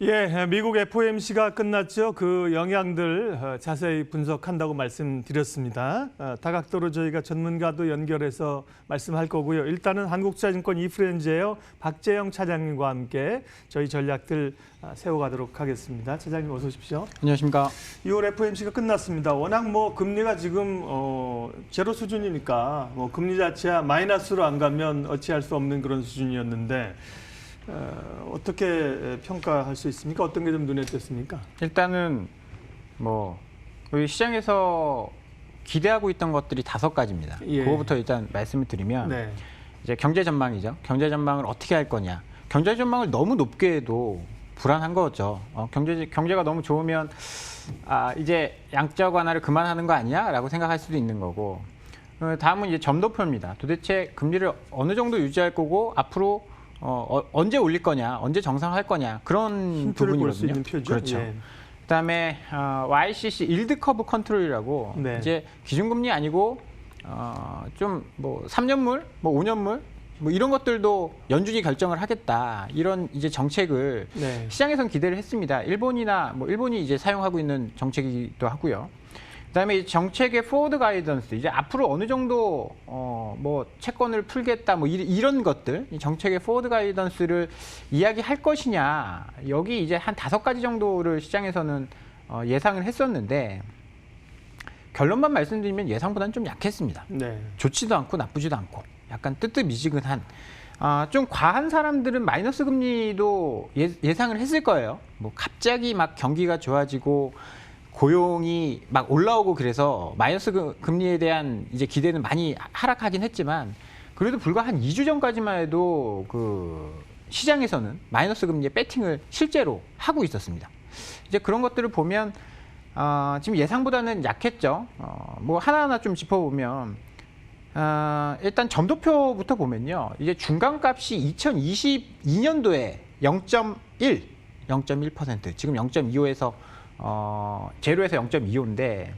예, 미국 FOMC가 끝났죠. 그 영향들 자세히 분석한다고 말씀드렸습니다. 다각도로 저희가 전문가도 연결해서 말씀할 거고요. 일단은 한국투자증권 이프렌즈예요. 박재영 차장님과 함께 저희 전략들 세워가도록 하겠습니다. 차장님 어서 오십시오. 안녕하십니까. 6월 FOMC가 끝났습니다. 워낙 뭐 금리가 지금 제로 수준이니까 뭐 금리 자체야 마이너스로 안 가면 어찌할 수 없는 그런 수준이었는데 어떻게 평가할 수 있습니까? 어떤 게 좀 눈에 띄었습니까? 일단은 뭐 우리 시장에서 기대하고 있던 것들이 5가지입니다. 예. 그거부터 일단 말씀을 드리면 네. 이제 경제 전망이죠. 경제 전망을 어떻게 할 거냐. 경제 전망을 너무 높게 해도 불안한 거죠. 경제가 너무 좋으면 이제 양적 완화를 그만하는 거 아니야?라고 생각할 수도 있는 거고. 다음은 이제 점도표입니다. 도대체 금리를 어느 정도 유지할 거고 앞으로 언제 올릴 거냐, 언제 정상할 거냐 그런 부분이거든요. 볼 수 있는 표죠. 그렇죠. 예. 그다음에 YCC 일드 커브 컨트롤이라고 네. 이제 기준금리 아니고 좀 뭐 3년물, 뭐 5년물 뭐 이런 것들도 연준이 결정을 하겠다 이런 이제 정책을 네. 시장에선 기대를 했습니다. 일본이 이제 사용하고 있는 정책이기도 하고요. 그다음에 이 정책의 포워드 가이던스 이제 앞으로 어느 정도 뭐 채권을 풀겠다 뭐 이런 것들 이 정책의 포워드 가이던스를 이야기할 것이냐 여기 이제 한 5가지 정도를 시장에서는 예상을 했었는데 결론만 말씀드리면 예상보다는 좀 약했습니다. 네. 좋지도 않고 나쁘지도 않고 약간 뜨뜻미지근한 좀 과한 사람들은 마이너스 금리도 예상을 했을 거예요. 뭐 갑자기 막 경기가 좋아지고 고용이 막 올라오고 그래서 마이너스 금리에 대한 이제 기대는 많이 하락하긴 했지만 그래도 불과 한 2주 전까지만 해도 그 시장에서는 마이너스 금리에 배팅을 실제로 하고 있었습니다. 이제 그런 것들을 보면 지금 예상보다는 약했죠. 뭐 하나하나 좀 짚어보면 일단 점도표부터 보면요. 이제 중간값이 2022년도에 0.1, 0.1%, 지금 0.25에서 제로에서 0.25인데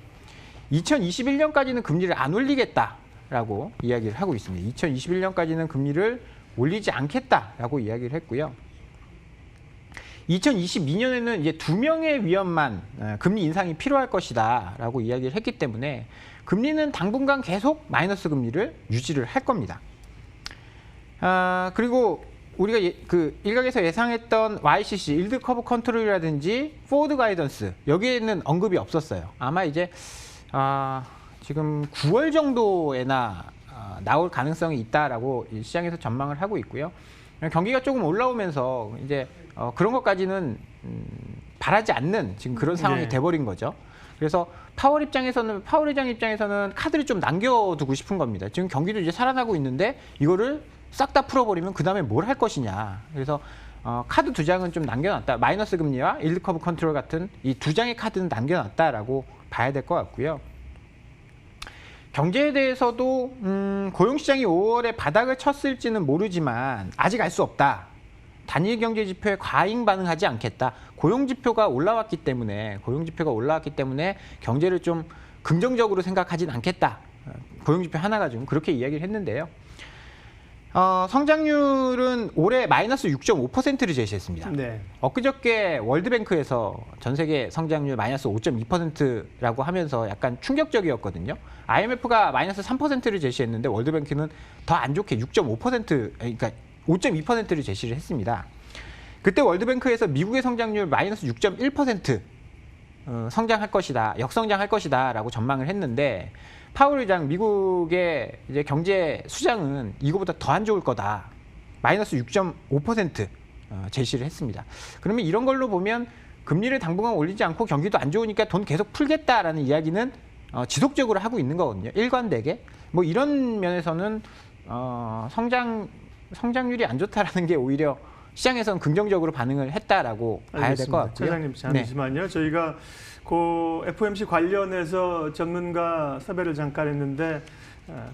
2021년까지는 금리를 안 올리겠다라고 이야기를 하고 있습니다. 2021년까지는 금리를 올리지 않겠다라고 이야기를 했고요. 2022년에는 이제 2명의 위원만 금리 인상이 필요할 것이다라고 이야기를 했기 때문에 금리는 당분간 계속 마이너스 금리를 유지를 할 겁니다. 그리고 우리가 일각에서 예상했던 YCC, 일드 커브 컨트롤이라든지 포워드 가이던스 여기에는 언급이 없었어요. 아마 이제 지금 9월 정도에나 나올 가능성이 있다라고 시장에서 전망을 하고 있고요. 경기가 조금 올라오면서 이제 그런 것까지는 바라지 않는 지금 그런 상황이 돼버린 거죠. 그래서 파월 의장 입장에서는 카드를 좀 남겨두고 싶은 겁니다. 지금 경기도 이제 살아나고 있는데 이거를 싹 다 풀어버리면 그 다음에 뭘 할 것이냐. 그래서 카드 2장은 좀 남겨놨다. 마이너스 금리와 일드 커브 컨트롤 같은 이 2장의 카드는 남겨놨다라고 봐야 될 것 같고요. 경제에 대해서도 고용시장이 5월에 바닥을 쳤을지는 모르지만 아직 알 수 없다. 단일 경제 지표에 과잉 반응하지 않겠다. 고용지표가 올라왔기 때문에 경제를 좀 긍정적으로 생각하진 않겠다. 고용지표 하나가 좀 그렇게 이야기를 했는데요. 성장률은 올해 마이너스 6.5%를 제시했습니다. 네. 엊그저께 월드뱅크에서 전 세계 성장률 마이너스 5.2%라고 하면서 약간 충격적이었거든요. IMF가 마이너스 3%를 제시했는데 월드뱅크는 더 안 좋게 6.5%, 그러니까 5.2%를 제시를 했습니다. 그때 월드뱅크에서 미국의 성장률 마이너스 6.1% 성장할 것이다, 역성장할 것이다라고 전망을 했는데 파월 의장 미국의 이제 경제 수장은 이거보다 더 안 좋을 거다. 마이너스 6.5% 제시를 했습니다. 그러면 이런 걸로 보면 금리를 당분간 올리지 않고 경기도 안 좋으니까 돈 계속 풀겠다라는 이야기는 지속적으로 하고 있는 거거든요. 일관되게. 뭐 이런 면에서는 성장률이 안 좋다라는 게 오히려 시장에서는 긍정적으로 반응을 했다라고 봐야 될 것 같고요. 차장님 잠시만요. 저희가 그 FOMC 관련해서 전문가 섭외를 잠깐 했는데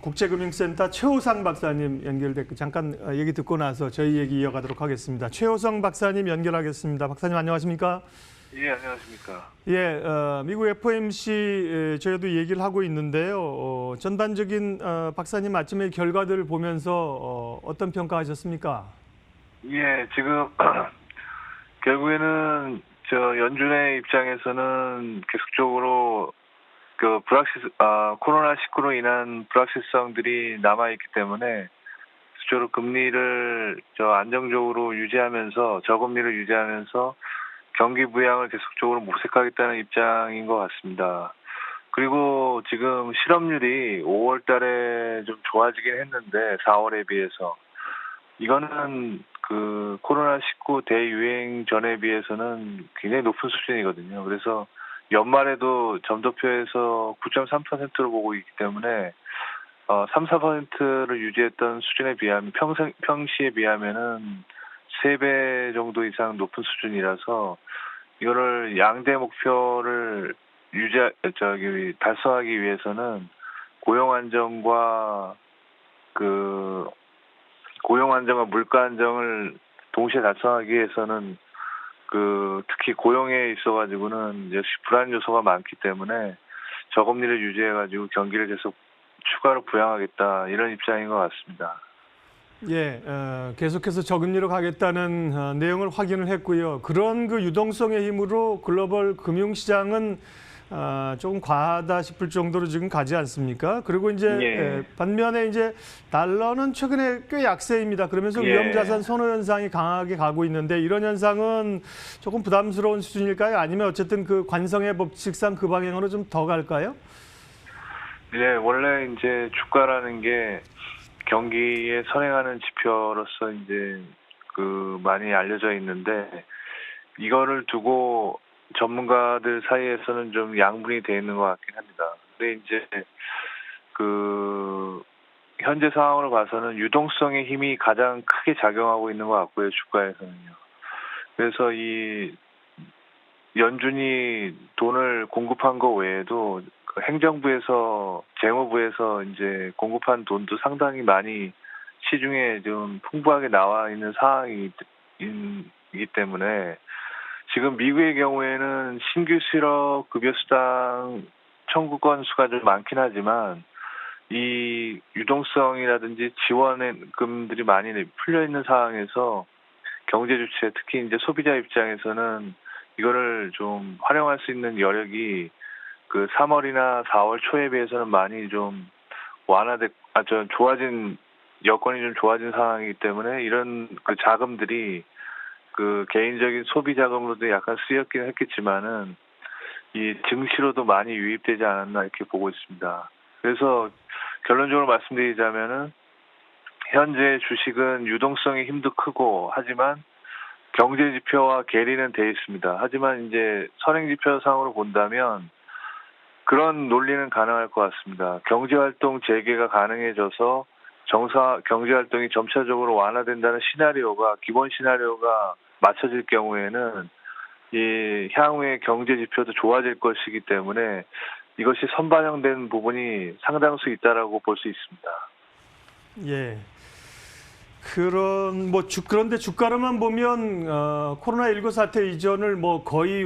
국제금융센터 최호상 박사님 연결됐고 잠깐 얘기 듣고 나서 저희 얘기 이어가도록 하겠습니다. 최호상 박사님 연결하겠습니다. 박사님 안녕하십니까? 예, 안녕하십니까? 예, 미국 FOMC 저희도 얘기를 하고 있는데요. 전반적인 박사님 아침의 결과들을 보면서 어떤 평가하셨습니까? 예, 지금 결국에는 저 연준의 입장에서는 계속적으로 그 코로나19로 인한 불확실성들이 남아 있기 때문에 수적으로 금리를 안정적으로 유지하면서 저금리를 유지하면서 경기 부양을 계속적으로 모색하겠다는 입장인 것 같습니다. 그리고 지금 실업률이 5월 달에 좀 좋아지긴 했는데 4월에 비해서 이거는 그 코로나19 대유행 전에 비해서는 굉장히 높은 수준이거든요. 그래서 연말에도 점도표에서 9.3%로 보고 있기 때문에 3, 4%를 유지했던 수준에 비하면 평시에 비하면은 3배 정도 이상 높은 수준이라서 이거를 양대 목표를 달성하기 위해서는 고용 안정과 물가 안정을 동시에 달성하기 위해서는 특히 고용에 있어가지고는 역시 불안 요소가 많기 때문에 저금리를 유지해가지고 경기를 계속 추가로 부양하겠다 이런 입장인 것 같습니다. 예, 계속해서 저금리로 가겠다는 내용을 확인을 했고요. 그런 그 유동성의 힘으로 글로벌 금융시장은 조금 과하다 싶을 정도로 지금 가지 않습니까? 그리고 이제 예. 반면에 이제 달러는 최근에 꽤 약세입니다. 그러면서 예. 위험자산 선호 현상이 강하게 가고 있는데 이런 현상은 조금 부담스러운 수준일까요? 아니면 어쨌든 그 관성의 법칙상 그 방향으로 좀 더 갈까요? 네, 원래 이제 주가라는 게 경기에 선행하는 지표로서 이제 많이 알려져 있는데 이거를 두고 전문가들 사이에서는 좀 양분이 돼 있는 것 같긴 합니다. 근데 이제 현재 상황으로 봐서는 유동성의 힘이 가장 크게 작용하고 있는 것 같고요, 주가에서는요. 그래서 이 연준이 돈을 공급한 거 외에도 행정부에서 재무부에서 이제 공급한 돈도 상당히 많이 시중에 좀 풍부하게 나와 있는 상황이기 때문에 지금 미국의 경우에는 신규 실업 급여 수당 청구 건수가 좀 많긴 하지만 이 유동성이라든지 지원금들이 많이 풀려 있는 상황에서 경제 주체 특히 이제 소비자 입장에서는 이거를 좀 활용할 수 있는 여력이 3월이나 4월 초에 비해서는 많이 좀 여건이 좀 좋아진 상황이기 때문에 이런 자금들이 개인적인 소비 자금으로도 약간 쓰였긴 했겠지만은 이 증시로도 많이 유입되지 않았나 이렇게 보고 있습니다. 그래서 결론적으로 말씀드리자면은 현재 주식은 유동성의 힘도 크고 하지만 경제 지표와 괴리는 돼 있습니다. 하지만 이제 선행 지표상으로 본다면 그런 논리는 가능할 것 같습니다. 경제활동 재개가 가능해져서 경제활동이 점차적으로 완화된다는 기본 시나리오가 맞춰질 경우에는 이 향후의 경제 지표도 좋아질 것이기 때문에 이것이 선반영된 부분이 상당수 있다라고 볼 수 있습니다. 예. 그런데 주가로만 보면 코로나19 사태 이전을 거의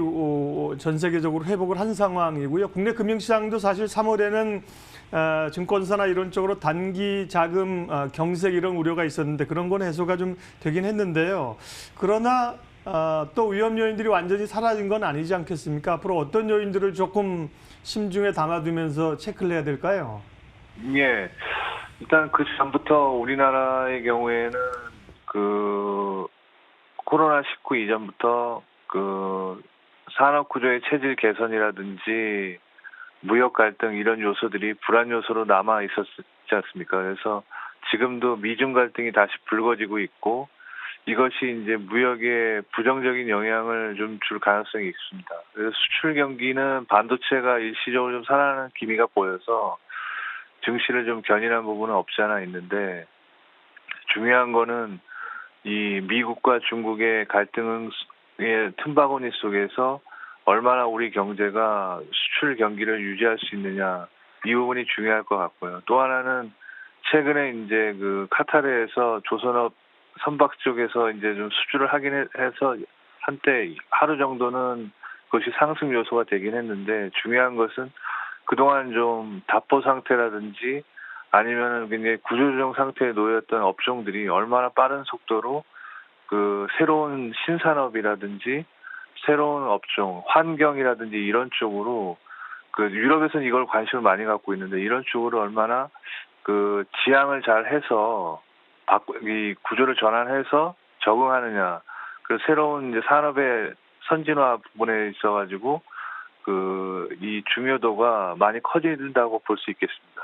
전 세계적으로 회복을 한 상황이고요. 국내 금융시장도 사실 3월에는 증권사나 이런 쪽으로 단기 자금 경색 이런 우려가 있었는데 그런 건 해소가 좀 되긴 했는데요. 그러나 또 위험 요인들이 완전히 사라진 건 아니지 않겠습니까? 앞으로 어떤 요인들을 조금 심중에 담아두면서 체크를 해야 될까요? 예. 일단 그 전부터 우리나라의 경우에는 코로나19 이전부터 산업 구조의 체질 개선이라든지 무역 갈등 이런 요소들이 불안 요소로 남아 있었지 않습니까? 그래서 지금도 미중 갈등이 다시 불거지고 있고 이것이 이제 무역에 부정적인 영향을 좀 줄 가능성이 있습니다. 그래서 수출 경기는 반도체가 일시적으로 좀 살아나는 기미가 보여서 증시를 좀 견인한 부분은 없지 않아 있는데 중요한 거는 이 미국과 중국의 갈등의 틈바구니 속에서 얼마나 우리 경제가 수출 경기를 유지할 수 있느냐 이 부분이 중요할 것 같고요. 또 하나는 최근에 이제 카타르에서 조선업 선박 쪽에서 이제 좀 수주를 하긴 해서 한때 하루 정도는 그것이 상승 요소가 되긴 했는데 중요한 것은 그동안 좀 답보 상태라든지 아니면은 굉장히 구조조정 상태에 놓였던 업종들이 얼마나 빠른 속도로 그 새로운 신산업이라든지 새로운 업종, 환경이라든지 이런 쪽으로 그 유럽에서는 이걸 관심을 많이 갖고 있는데 이런 쪽으로 얼마나 그 지향을 잘 해서 이 구조를 전환해서 적응하느냐. 그 새로운 이제 산업의 선진화 부분에 있어가지고 이 중요도가 많이 커진다고 볼 수 있겠습니다.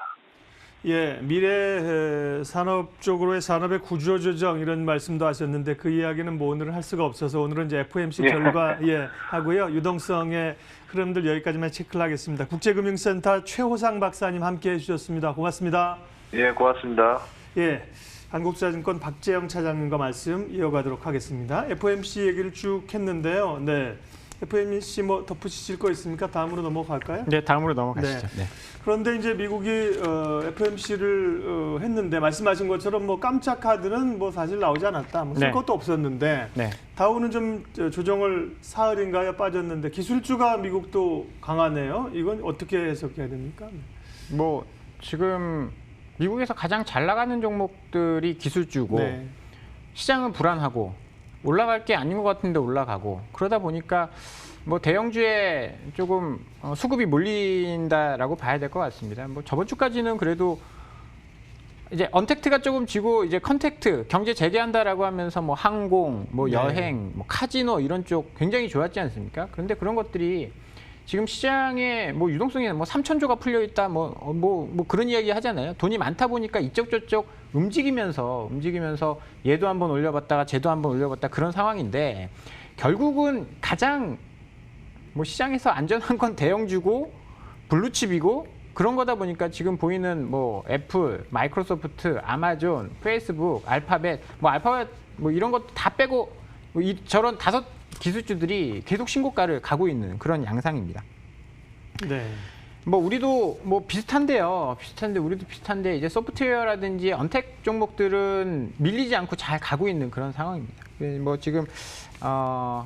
예, 미래 산업 쪽으로의 산업의 구조 조정 이런 말씀도 하셨는데 그 이야기는 뭐 오늘은 할 수가 없어서 오늘은 이제 FOMC 결과 하고요. 유동성의 흐름들 여기까지만 체크를 하겠습니다. 국제금융센터 최호상 박사님 함께해 주셨습니다. 고맙습니다. 예, 고맙습니다. 예, 한국투자증권 박재영 차장님과 말씀 이어가도록 하겠습니다. FOMC 얘기를 쭉 했는데요. 네. FOMC 뭐 덧붙이실 거 있습니까? 다음으로 넘어갈까요? 네, 다음으로 넘어가시죠. 네. 그런데 이제 미국이 FOMC를 했는데 말씀하신 것처럼 뭐 깜짝 카드는 뭐 사실 나오지 않았다. 뭐 쓸 것도 없었는데 다우는 좀 조정을 사흘인가요 빠졌는데 기술주가 미국도 강하네요. 이건 어떻게 해석해야 됩니까? 뭐 지금 미국에서 가장 잘 나가는 종목들이 기술주고 시장은 불안하고 올라갈 게 아닌 것 같은데 올라가고 그러다 보니까 뭐 대형주에 조금 수급이 몰린다라고 봐야 될 것 같습니다. 뭐 저번 주까지는 그래도 이제 언택트가 조금 지고 이제 컨택트 경제 재개한다라고 하면서 뭐 항공, 뭐 여행, 뭐 카지노 이런 쪽 굉장히 좋았지 않습니까? 그런데 그런 것들이 지금 시장에 뭐 유동성이 뭐 3,000조가 풀려 있다 뭐 그런 이야기 하잖아요. 돈이 많다 보니까 이쪽 저쪽 움직이면서 얘도 한번 올려봤다가 쟤도 한번 올려봤다 그런 상황인데 결국은 가장 뭐 시장에서 안전한 건 대형주고 블루칩이고 그런 거다 보니까 지금 보이는 뭐 애플, 마이크로소프트, 아마존, 페이스북, 알파벳 뭐 이런 것도 다 빼고 뭐 저런 5 기술주들이 계속 신고가를 가고 있는 그런 양상입니다. 네. 뭐 우리도 뭐 우리도 비슷한데 이제 소프트웨어라든지 언택 종목들은 밀리지 않고 잘 가고 있는 그런 상황입니다. 뭐 지금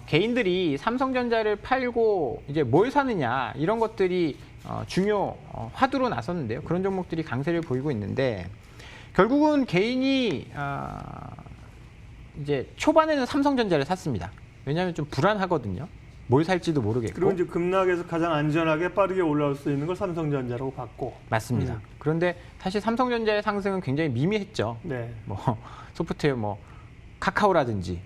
개인들이 삼성전자를 팔고 이제 뭘 사느냐 이런 것들이 중요 화두로 나섰는데요. 그런 종목들이 강세를 보이고 있는데 결국은 개인이 이제 초반에는 삼성전자를 샀습니다. 왜냐하면 좀 불안하거든요. 뭘 살지도 모르겠고. 그리고 이제 급락에서 가장 안전하게 빠르게 올라올 수 있는 걸 삼성전자라고 봤고. 맞습니다. 그런데 사실 삼성전자의 상승은 굉장히 미미했죠. 뭐 소프트웨어 뭐 카카오라든지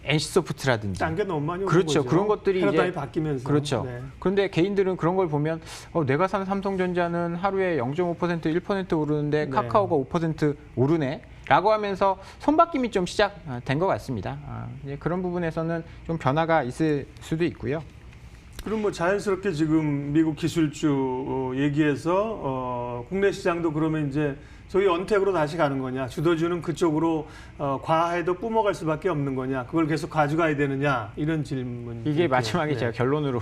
NC소프트라든지. 딴 게 너무 많이 오는 그렇죠. 거죠. 그런 것들이 패러다임이 이제 바뀌면서. 그렇죠. 그런데 개인들은 그런 걸 보면 내가 산 삼성전자는 하루에 0.5% 1% 오르는데 카카오가 5% 오르네. 라고 하면서 손바뀜이 좀 시작된 것 같습니다. 이제 그런 부분에서는 좀 변화가 있을 수도 있고요. 그럼 뭐 자연스럽게 지금 미국 기술주 얘기해서 국내 시장도 그러면 이제 저희 언택으로 다시 가는 거냐, 주도주는 그쪽으로 과해도 뿜어갈 수밖에 없는 거냐, 그걸 계속 가져가야 되느냐 이런 질문. 이게 마지막에 제가 결론으로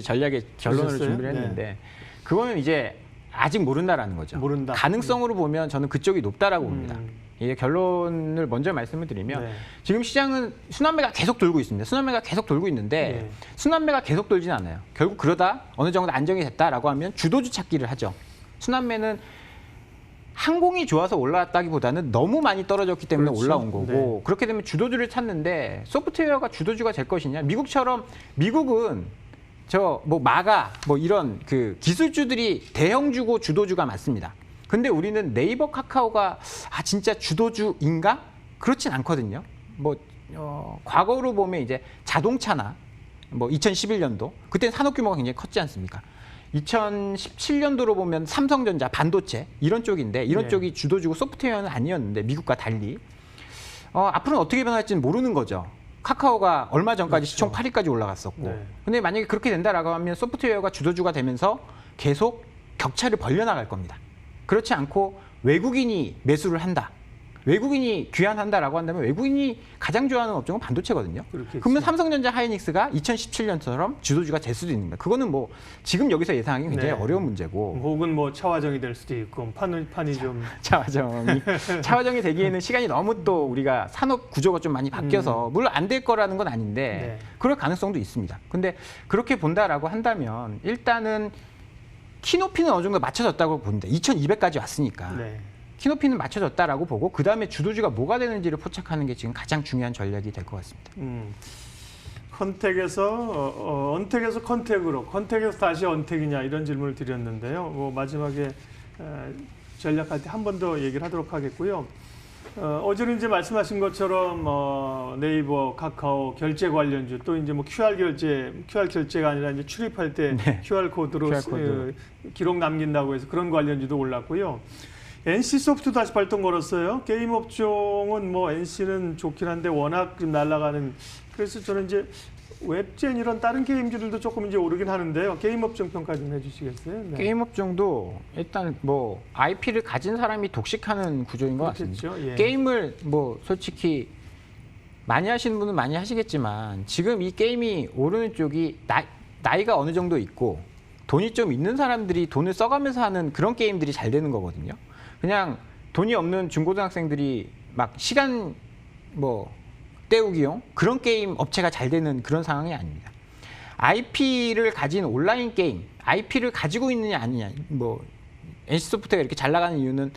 전략의 결론으로 준비를 했는데 그거는 이제 아직 모른다라는 거죠. 모른다. 가능성으로 보면 저는 그쪽이 높다라고 봅니다. 이게 결론을 먼저 말씀을 드리면 지금 시장은 순환매가 계속 돌고 있습니다. 순환매가 계속 돌고 있는데 순환매가 계속 돌지는 않아요. 결국 그러다 어느 정도 안정이 됐다라고 하면 주도주 찾기를 하죠. 순환매는 항공이 좋아서 올라왔다기보다는 너무 많이 떨어졌기 때문에 올라온 거고 그렇게 되면 주도주를 찾는데 소프트웨어가 주도주가 될 것이냐. 미국은 뭐 마가 뭐 이런 그 기술주들이 대형주고 주도주가 많습니다. 근데 우리는 네이버, 카카오가 진짜 주도주인가? 그렇진 않거든요. 뭐 과거로 보면 이제 자동차나 뭐 2011년도 그때는 산업 규모가 굉장히 컸지 않습니까? 2017년도로 보면 삼성전자, 반도체 이런 쪽인데 이런 쪽이 주도주고 소프트웨어는 아니었는데 미국과 달리 앞으로는 어떻게 변할지는 모르는 거죠. 카카오가 얼마 전까지 시총 8위까지 올라갔었고 근데 만약에 그렇게 된다라고 하면 소프트웨어가 주도주가 되면서 계속 격차를 벌려나갈 겁니다. 그렇지 않고 외국인이 매수를 한다. 외국인이 귀환한다라고 한다면 외국인이 가장 좋아하는 업종은 반도체거든요. 그러면 삼성전자, 하이닉스가 2017년처럼 주도주가 될 수도 있는 거예요. 그거는 뭐 지금 여기서 예상하기 굉장히 어려운 문제고. 혹은 뭐 차화정이 될 수도 있고 판이 좀 차화정이 되기에는 시간이 너무 또 우리가 산업 구조가 좀 많이 바뀌어서 물론 안 될 거라는 건 아닌데 그럴 가능성도 있습니다. 근데 그렇게 본다라고 한다면 일단은 키높이는 어느 정도 맞춰졌다고 봅니다. 2200까지 왔으니까. 키높이는 맞춰졌다라고 보고 그 다음에 주도주가 뭐가 되는지를 포착하는 게 지금 가장 중요한 전략이 될 것 같습니다. 컨택에서 언택에서 컨택으로, 컨택에서 다시 언택이냐 이런 질문을 드렸는데요. 뭐 마지막에 전략할 때 한 번 더 얘기를 하도록 하겠고요. 어제는 이제 말씀하신 것처럼 네이버, 카카오 결제 관련주 또 이제 뭐 QR 결제가 아니라 이제 출입할 때 네. QR 코드로 QR 코드. 기록 남긴다고 해서 그런 관련주도 올랐고요. NC소프트 다시 발동 걸었어요. 게임 업종은 뭐 NC는 좋긴 한데 워낙 좀 날아가는, 그래서 저는 이제 웹젠 이런 다른 게임주들도 조금 이제 오르긴 하는데요. 게임 업종 평가 좀 해주시겠어요? 네. 게임 업종도 일단 뭐 IP를 가진 사람이 독식하는 구조인 것 같습니다. 그렇겠죠. 예. 게임을 뭐 솔직히 많이 하시는 분은 많이 하시겠지만 지금 이 게임이 오르는 쪽이 나이가 어느 정도 있고 돈이 좀 있는 사람들이 돈을 써가면서 하는 그런 게임들이 잘 되는 거거든요. 그냥 돈이 없는 중고등학생들이 막 시간 뭐 때우기용 그런 게임 업체가 잘 되는 그런 상황이 아닙니다. IP를 가진 온라인 게임, IP를 가지고 있느냐 아니냐, 뭐 NC소프트가 이렇게 잘 나가는 이유는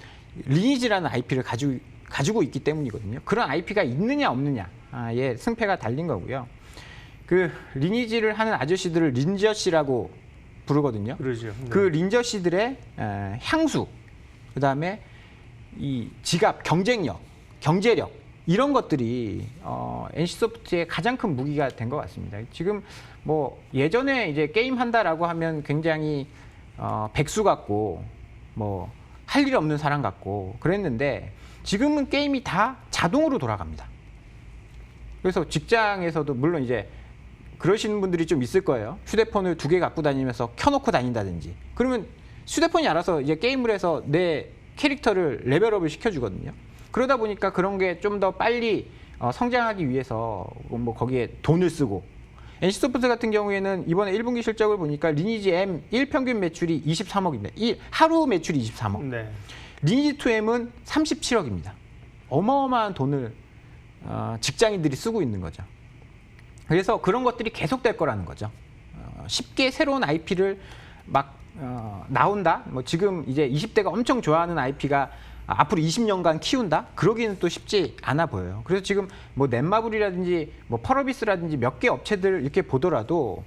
리니지라는 IP를 가지고 있기 때문이거든요. 그런 IP가 있느냐 없느냐의 승패가 달린 거고요. 그 리니지를 하는 아저씨들을 린저씨라고 부르거든요. 그러죠. 네. 그 린저씨들의 향수, 그다음에 이 지갑, 경쟁력, 경제력 이런 것들이 NC소프트의 가장 큰 무기가 된 것 같습니다. 지금 뭐 예전에 이제 게임 한다라고 하면 굉장히 백수 같고 뭐 할 일 없는 사람 같고 그랬는데 지금은 게임이 다 자동으로 돌아갑니다. 그래서 직장에서도 물론 이제 그러시는 분들이 좀 있을 거예요. 휴대폰을 2개 갖고 다니면서 켜놓고 다닌다든지. 그러면 휴대폰이 알아서 이제 게임을 해서 내 캐릭터를 레벨업을 시켜주거든요. 그러다 보니까 그런 게 좀 더 빨리 성장하기 위해서 뭐 거기에 돈을 쓰고, NC소프트 같은 경우에는 이번에 1분기 실적을 보니까 리니지 M 1평균 매출이 23억입니다. 하루 매출이 23억. 네. 리니지 2M은 37억입니다. 어마어마한 돈을 직장인들이 쓰고 있는 거죠. 그래서 그런 것들이 계속될 거라는 거죠. 쉽게 새로운 IP를 막 나온다. 뭐 지금 이제 20대가 엄청 좋아하는 IP가 앞으로 20년간 키운다? 그러기는 또 쉽지 않아 보여요. 그래서 지금 뭐 넷마블이라든지 뭐 펄어비스라든지 몇 개 업체들 이렇게 보더라도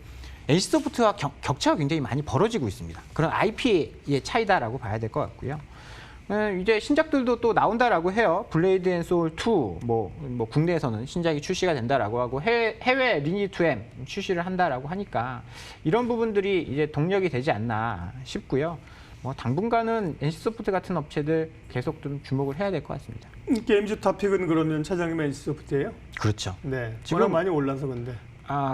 NC소프트와 격차가 굉장히 많이 벌어지고 있습니다. 그런 IP의 차이다라고 봐야 될 것 같고요. 이제 신작들도 또 나온다라고 해요. 블레이드 앤 소울 2, 뭐 국내에서는 신작이 출시가 된다라고 하고 해외 리니지 2M 출시를 한다라고 하니까 이런 부분들이 이제 동력이 되지 않나 싶고요. 뭐 당분간은 NC소프트 같은 업체들 계속 좀 주목을 해야 될 것 같습니다. 게임주 탑픽은 그러면 차장님 NC소프트예요? 그렇죠. 네. 지금 워낙 많이 올라서 근데.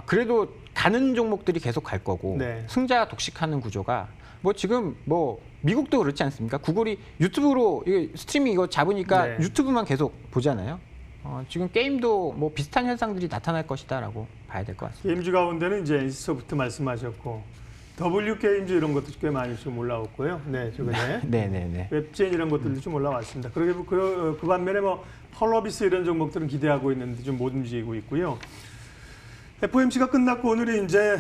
그래도 가는 종목들이 계속 갈 거고 네. 승자 독식하는 구조가 뭐 지금 뭐 미국도 그렇지 않습니까? 구글이 유튜브로 스트리밍 이거 잡으니까 네. 유튜브만 계속 보잖아요. 지금 게임도 뭐 비슷한 현상들이 나타날 것이다라고 봐야 될 것 같습니다. 게임주 가운데는 이제 NC소프트 말씀하셨고 W 게임즈 이런 것도 꽤 많이 좀 올라왔고요. 네, 최근에. 네네네. 웹젠 이런 것들도 좀 올라왔습니다. 그러게 그 반면에 뭐 펄러비스 이런 종목들은 기대하고 있는데 좀 못 움직이고 있고요. FOMC가 끝났고 오늘이 이제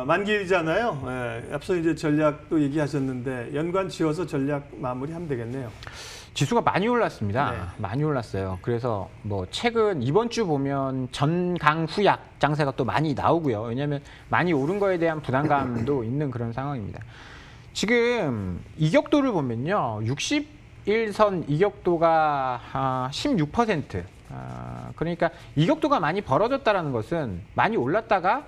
만기일이잖아요. 예, 앞서 이제 전략도 얘기하셨는데 연관 지어서 전략 마무리하면 되겠네요. 지수가 많이 올랐습니다. 네. 많이 올랐어요. 그래서 뭐 최근 이번 주 보면 전강후약 장세가 또 많이 나오고요. 왜냐하면 많이 오른 거에 대한 부담감도 있는 그런 상황입니다. 지금 이격도를 보면요. 61선 이격도가 16%. 그러니까 이격도가 많이 벌어졌다는 것은 많이 올랐다가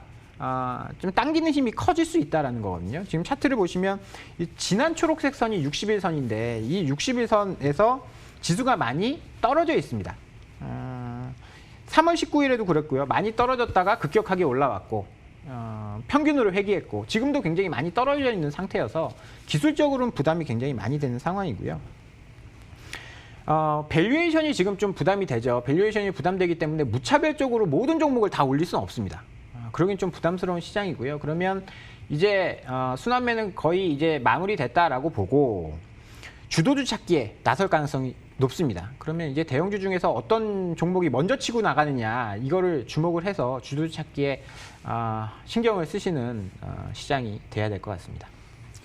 좀 당기는 힘이 커질 수 있다는 거거든요. 지금 차트를 보시면 이 진한 초록색 선이 61선인데 이 61선에서 지수가 많이 떨어져 있습니다. 3월 19일에도 그랬고요. 많이 떨어졌다가 급격하게 올라왔고 평균으로 회귀했고 지금도 굉장히 많이 떨어져 있는 상태여서 기술적으로는 부담이 굉장히 많이 되는 상황이고요. 밸류에이션이 지금 좀 부담이 되죠. 밸류에이션이 부담되기 때문에 무차별적으로 모든 종목을 다 올릴 수는 없습니다. 그러긴 좀 부담스러운 시장이고요. 그러면 이제 순환매는 거의 이제 마무리됐다라고 보고 주도주 찾기에 나설 가능성이 높습니다. 그러면 이제 대형주 중에서 어떤 종목이 먼저 치고 나가느냐 이거를 주목을 해서 주도주 찾기에 신경을 쓰시는 시장이 돼야 될 것 같습니다.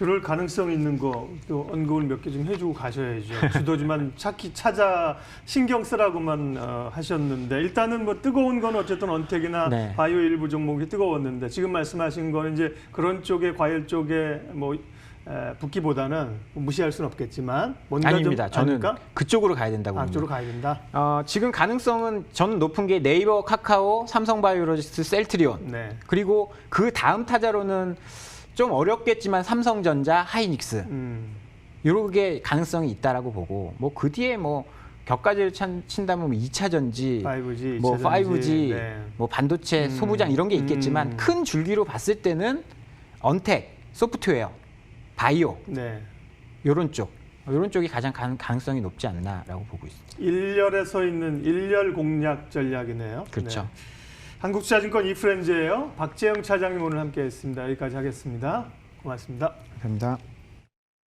그럴 가능성 있는 거 또 언급을 몇 개 좀 해주고 가셔야죠. 주도지만 찾아 신경 쓰라고만 하셨는데 일단은 뭐 뜨거운 건 어쨌든 언택이나 네. 바이오 일부 종목이 뜨거웠는데 지금 말씀하신 거는 이제 그런 쪽에 과일 쪽에 뭐 붙기보다는 무시할 수는 없겠지만 뭔가 아닙니다. 좀 저는 아닐까? 그쪽으로 가야 된다고 봅니다. 앞쪽으로 가야 된다. 지금 가능성은 저는 높은 게 네이버, 카카오, 삼성바이오로직스, 셀트리온. 네. 그리고 그 다음 타자로는 좀 어렵겠지만 삼성전자, 하이닉스. 요렇게 가능성이 있다라고 보고 뭐 그 뒤에 뭐 격가지를 친다면 2차 전지, 5G, 뭐 5G, 네. 뭐 반도체, 소부장 이런 게 있겠지만 큰 줄기로 봤을 때는 언택, 소프트웨어, 바이오 네. 요런 쪽이 가장 가능성이 높지 않나라고 보고 있습니다. 일렬에 서 있는 일렬 공략 전략이네요. 그렇죠. 네. 한국투자증권 이프렌즈예요. 박재영 차장님 오늘 함께했습니다. 여기까지 하겠습니다. 고맙습니다. 감사합니다.